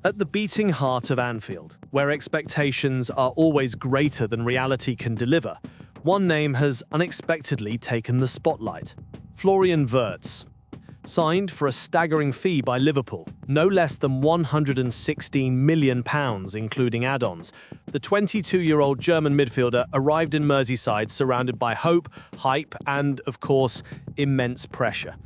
At the beating heart of Anfield, where expectations are always greater than reality can deliver, one name has unexpectedly taken the spotlight: Florian Wirtz. Signed for a staggering fee by Liverpool, no less than £116 million including add-ons, the 22-year-old German midfielder arrived in Merseyside surrounded by hope, hype and, of course, immense pressure.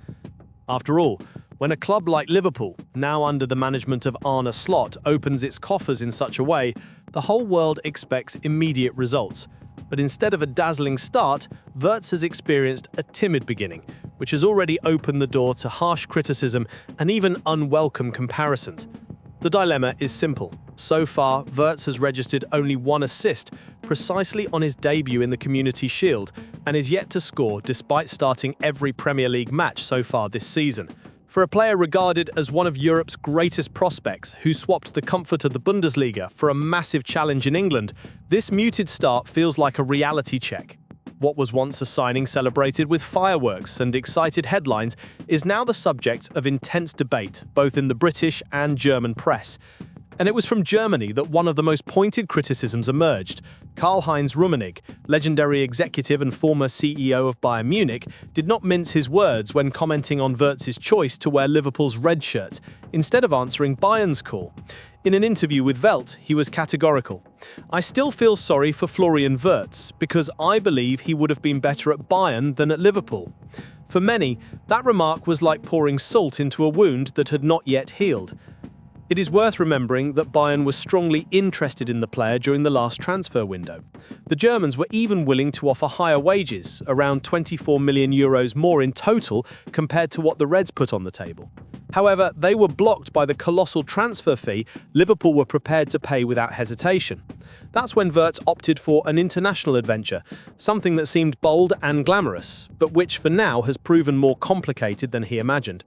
After all, when a club like Liverpool, now under the management of Arne Slot, opens its coffers in such a way, the whole world expects immediate results. But instead of a dazzling start, Wirtz has experienced a timid beginning, which has already opened the door to harsh criticism and even unwelcome comparisons. The dilemma is simple. So far, Wirtz has registered only one assist, precisely on his debut in the Community Shield, and is yet to score despite starting every Premier League match so far this season. For a player regarded as one of Europe's greatest prospects, who swapped the comfort of the Bundesliga for a massive challenge in England, this muted start feels like a reality check. What was once a signing celebrated with fireworks and excited headlines is now the subject of intense debate, both in the British and German press. And it was from Germany that one of the most pointed criticisms emerged. Karl-Heinz Rummenigge, legendary executive and former CEO of Bayern Munich, did not mince his words when commenting on Wirtz's choice to wear Liverpool's red shirt, instead of answering Bayern's call. In an interview with Welt, he was categorical. "I still feel sorry for Florian Wirtz, because I believe he would have been better at Bayern than at Liverpool." For many, that remark was like pouring salt into a wound that had not yet healed. It is worth remembering that Bayern was strongly interested in the player during the last transfer window. The Germans were even willing to offer higher wages, around €24 million more in total compared to what the Reds put on the table. However, they were blocked by the colossal transfer fee Liverpool were prepared to pay without hesitation. That's when Wirtz opted for an international adventure, something that seemed bold and glamorous, but which for now has proven more complicated than he imagined.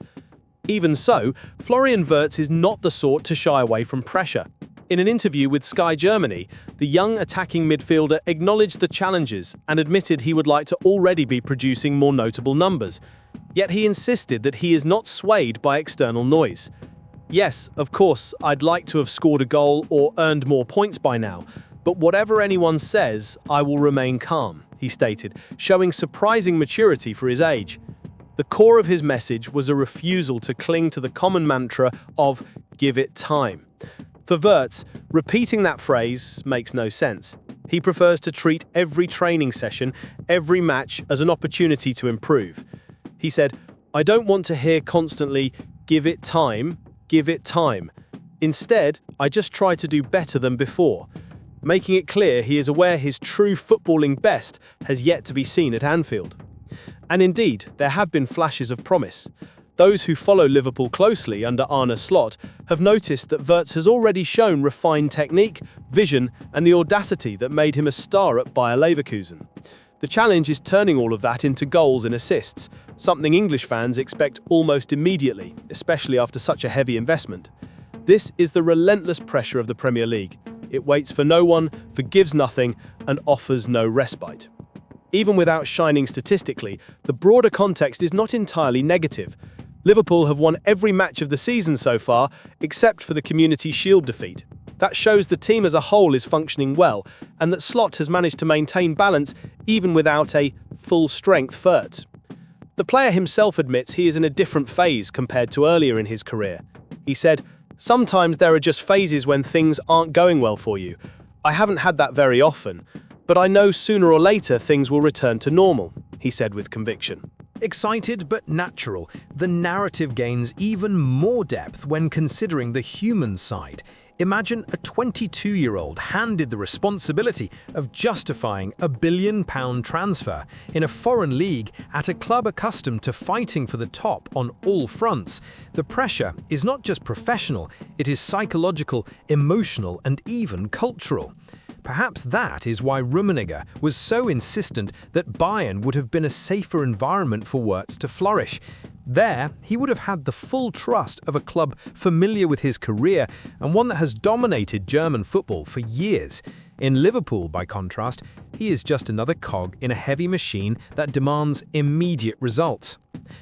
Even so, Florian Wirtz is not the sort to shy away from pressure. In an interview with Sky Germany, the young attacking midfielder acknowledged the challenges and admitted he would like to already be producing more notable numbers. Yet he insisted that he is not swayed by external noise. "Yes, of course, I'd like to have scored a goal or earned more points by now, but whatever anyone says, I will remain calm," he stated, showing surprising maturity for his age. The core of his message was a refusal to cling to the common mantra of "give it time." For Wirtz, repeating that phrase makes no sense. He prefers to treat every training session, every match, as an opportunity to improve. He said, "I don't want to hear constantly, 'give it time, give it time.' Instead, I just try to do better than before," making it clear he is aware his true footballing best has yet to be seen at Anfield. And indeed, there have been flashes of promise. Those who follow Liverpool closely under Arne Slot have noticed that Wirtz has already shown refined technique, vision, and the audacity that made him a star at Bayer Leverkusen. The challenge is turning all of that into goals and assists, something English fans expect almost immediately, especially after such a heavy investment. This is the relentless pressure of the Premier League. It waits for no one, forgives nothing, and offers no respite. Even without shining statistically, the broader context is not entirely negative. Liverpool have won every match of the season so far, except for the Community Shield defeat. That shows the team as a whole is functioning well, and that Slot has managed to maintain balance even without a full-strength Wirtz. The player himself admits he is in a different phase compared to earlier in his career. He said, "Sometimes there are just phases when things aren't going well for you. I haven't had that very often. But I know sooner or later things will return to normal," he said with conviction. Excited but natural, the narrative gains even more depth when considering the human side. Imagine a 22-year-old handed the responsibility of justifying a £1 billion transfer in a foreign league at a club accustomed to fighting for the top on all fronts. The pressure is not just professional, it is psychological, emotional, and even cultural. Perhaps that is why Rummenigge was so insistent that Bayern would have been a safer environment for Wirtz to flourish. There, he would have had the full trust of a club familiar with his career and one that has dominated German football for years. In Liverpool, by contrast, he is just another cog in a heavy machine that demands immediate results.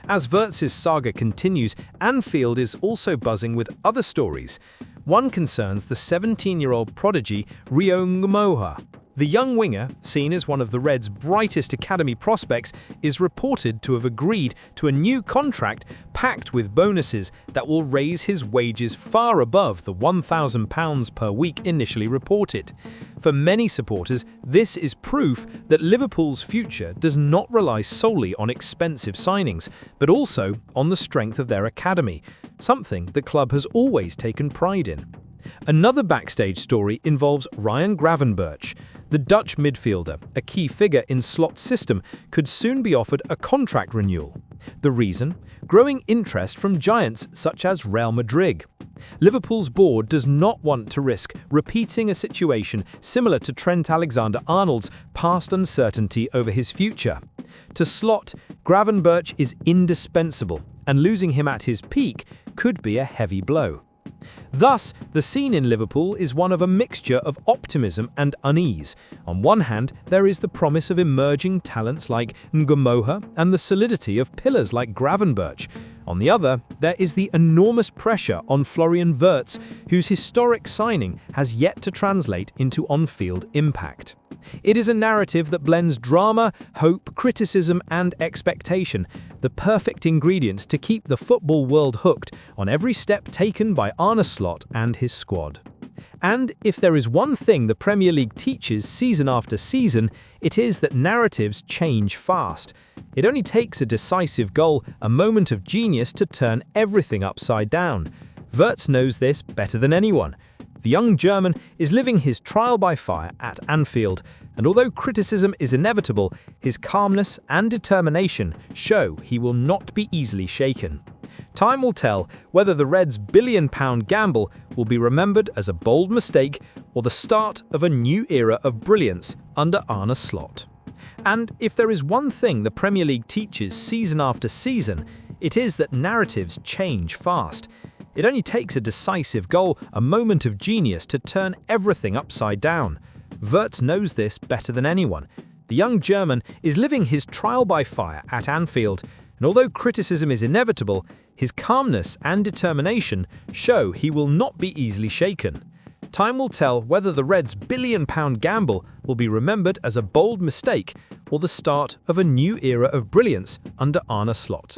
As Wirtz's saga continues, Anfield is also buzzing with other stories. One concerns the 17-year-old prodigy Rio Ngumoha. The young winger, seen as one of the Reds' brightest academy prospects, is reported to have agreed to a new contract packed with bonuses that will raise his wages far above the £1,000 per week initially reported. For many supporters, this is proof that Liverpool's future does not rely solely on expensive signings, but also on the strength of their academy, something the club has always taken pride in. Another backstage story involves Ryan Gravenberch. The Dutch midfielder, a key figure in Slot's system, could soon be offered a contract renewal. The reason? Growing interest from giants such as Real Madrid. Liverpool's board does not want to risk repeating a situation similar to Trent Alexander-Arnold's past uncertainty over his future. To Slot, Gravenberch is indispensable, and losing him at his peak could be a heavy blow. Thus, the scene in Liverpool is one of a mixture of optimism and unease. On one hand, there is the promise of emerging talents like Ngumoha and the solidity of pillars like Gravenberch. On the other, there is the enormous pressure on Florian Wirtz, whose historic signing has yet to translate into on-field impact. It is a narrative that blends drama, hope, criticism, and expectation, the perfect ingredients to keep the football world hooked on every step taken by Arne Slot and his squad. And if there is one thing the Premier League teaches season after season, it is that narratives change fast. It only takes a decisive goal, a moment of genius to turn everything upside down. Wirtz knows this better than anyone. The young German is living his trial by fire at Anfield, and although criticism is inevitable, his calmness and determination show he will not be easily shaken. Time will tell whether the Reds' billion-pound gamble will be remembered as a bold mistake or the start of a new era of brilliance under Arne Slot. And if there is one thing the Premier League teaches season after season, it is that narratives change fast. It only takes a decisive goal, a moment of genius to turn everything upside down. Wirtz knows this better than anyone. The young German is living his trial by fire at Anfield, and although criticism is inevitable, his calmness and determination show he will not be easily shaken. Time will tell whether the Reds' billion-pound gamble will be remembered as a bold mistake or the start of a new era of brilliance under Arne Slot.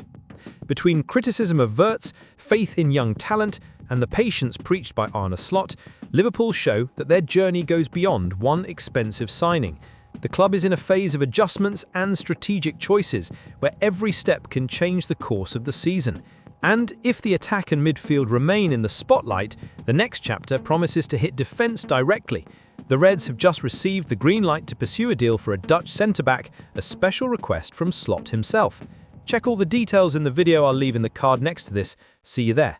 Between criticism of Wirtz, faith in young talent, and the patience preached by Arne Slot, Liverpool show that their journey goes beyond one expensive signing. The club is in a phase of adjustments and strategic choices, where every step can change the course of the season. And if the attack and midfield remain in the spotlight, the next chapter promises to hit defence directly. The Reds have just received the green light to pursue a deal for a Dutch centre-back, a special request from Slot himself. Check all the details in the video I'll leave in the card next to this. See you there.